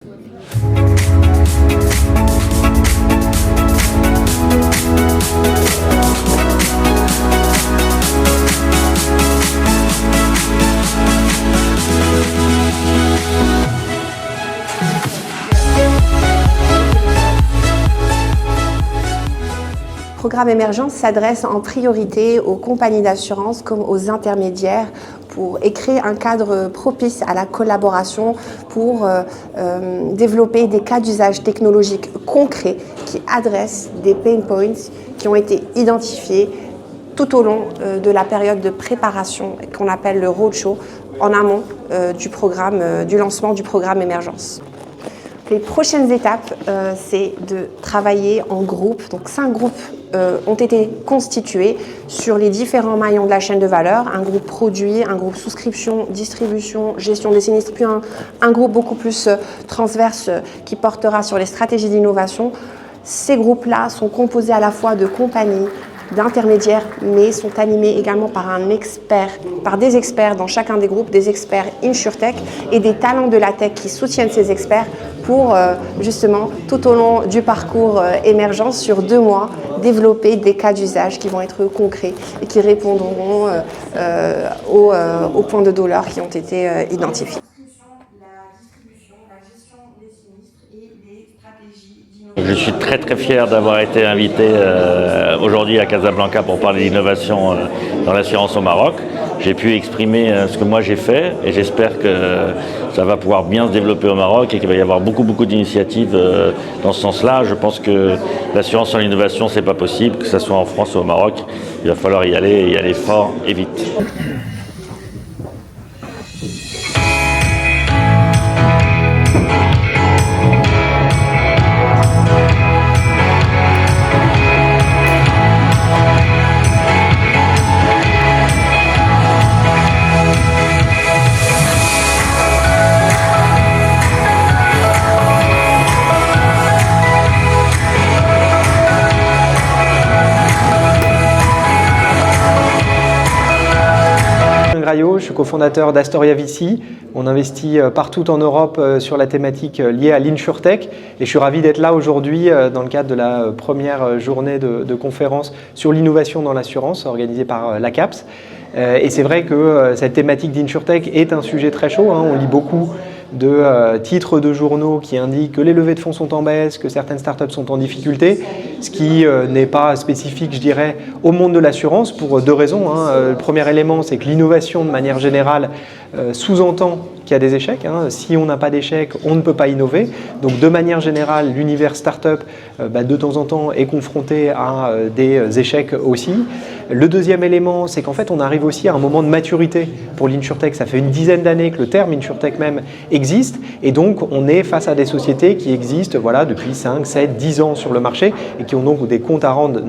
Le programme Émergence s'adresse en priorité aux compagnies d'assurance comme aux intermédiaires pour créer un cadre propice à la collaboration pour développer des cas d'usage technologique concrets qui adressent des pain points qui ont été identifiés tout au long de la période de préparation qu'on appelle le roadshow en amont du lancement du programme Émergence. Les prochaines étapes, c'est de travailler en groupe. Donc 5 groupes ont été constitués sur les différents maillons de la chaîne de valeur. Un groupe produit, un groupe souscription, distribution, gestion des sinistres, puis un groupe beaucoup plus transverse qui portera sur les stratégies d'innovation. Ces groupes-là sont composés à la fois de compagnies, d'intermédiaires, mais sont animés également par des experts dans chacun des groupes, des experts InsurTech et des talents de la tech qui soutiennent ces experts pour justement tout au long du parcours Émergence sur 2 mois développer des cas d'usage qui vont être concrets et qui répondront aux points de douleur qui ont été identifiés. Je suis très fier d'avoir été invité aujourd'hui à Casablanca pour parler d'innovation dans l'assurance au Maroc. J'ai pu exprimer ce que moi j'ai fait et j'espère que ça va pouvoir bien se développer au Maroc et qu'il va y avoir beaucoup d'initiatives dans ce sens-là. Je pense que l'assurance sur l'innovation, c'est pas possible, que ce soit en France ou au Maroc. Il va falloir y aller fort et vite. Je suis cofondateur d'Astoria VC. On investit partout en Europe sur la thématique liée à l'InsurTech et je suis ravi d'être là aujourd'hui dans le cadre de la première journée de conférence sur l'innovation dans l'assurance organisée par l'ACAPS. Et c'est vrai que cette thématique d'InsurTech est un sujet très chaud. On lit beaucoup de titres de journaux qui indiquent que les levées de fonds sont en baisse, que certaines startups sont en difficulté, ce qui n'est pas spécifique, je dirais, au monde de l'assurance pour 2 raisons. Le premier élément, c'est que l'innovation, de manière générale, sous-entend qu'il y a des échecs. Si on n'a pas d'échecs, on ne peut pas innover. Donc, de manière générale, l'univers startup, de temps en temps, est confronté à des échecs aussi. Le deuxième élément, c'est qu'en fait, on arrive aussi à un moment de maturité pour l'InsurTech. Ça fait une dizaine d'années que le terme InsurTech même existe et donc on est face à des sociétés qui existent depuis 5, 7, 10 ans sur le marché et qui ont donc des comptes à rendre,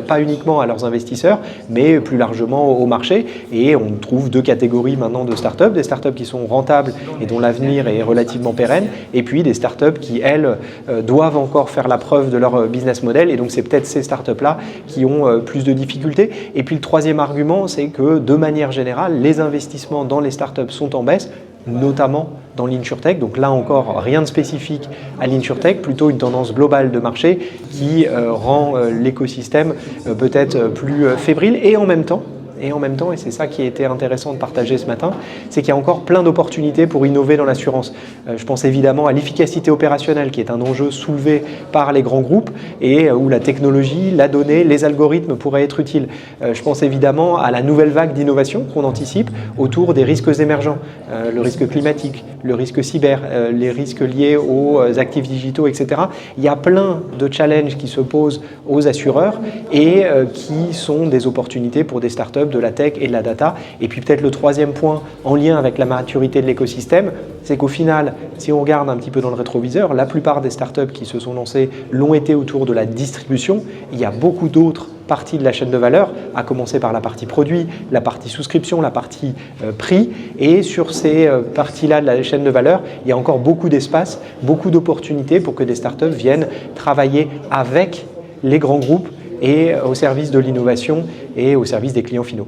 pas uniquement à leurs investisseurs, mais plus largement au marché. Et on trouve 2 catégories maintenant de startups, des startups qui sont rentables et dont l'avenir est relativement pérenne, et puis des startups qui, elles, doivent encore faire la preuve de leur business model. Et donc c'est peut-être ces startups-là qui ont plus de difficultés. Et puis le troisième argument, c'est que de manière générale, les investissements dans les startups sont en baisse, notamment dans l'InsurTech. Donc là encore, rien de spécifique à l'InsurTech, plutôt une tendance globale de marché qui rend l'écosystème peut-être plus fébrile. Et en même temps, et c'est ça qui a été intéressant de partager ce matin, c'est qu'il y a encore plein d'opportunités pour innover dans l'assurance. Je pense évidemment à l'efficacité opérationnelle qui est un enjeu soulevé par les grands groupes et où la technologie, la donnée, les algorithmes pourraient être utiles. Je pense évidemment à la nouvelle vague d'innovation qu'on anticipe autour des risques émergents, le risque climatique, le risque cyber, les risques liés aux actifs digitaux, etc. Il y a plein de challenges qui se posent aux assureurs et qui sont des opportunités pour des startups, de la tech et de la data. Et puis peut-être le troisième point en lien avec la maturité de l'écosystème, c'est qu'au final, si on regarde un petit peu dans le rétroviseur, la plupart des startups qui se sont lancées l'ont été autour de la distribution. Il y a beaucoup d'autres parties de la chaîne de valeur, à commencer par la partie produit, la partie souscription, la partie prix. Et sur ces parties-là de la chaîne de valeur, il y a encore beaucoup d'espace, beaucoup d'opportunités pour que des startups viennent travailler avec les grands groupes et au service de l'innovation et au service des clients finaux.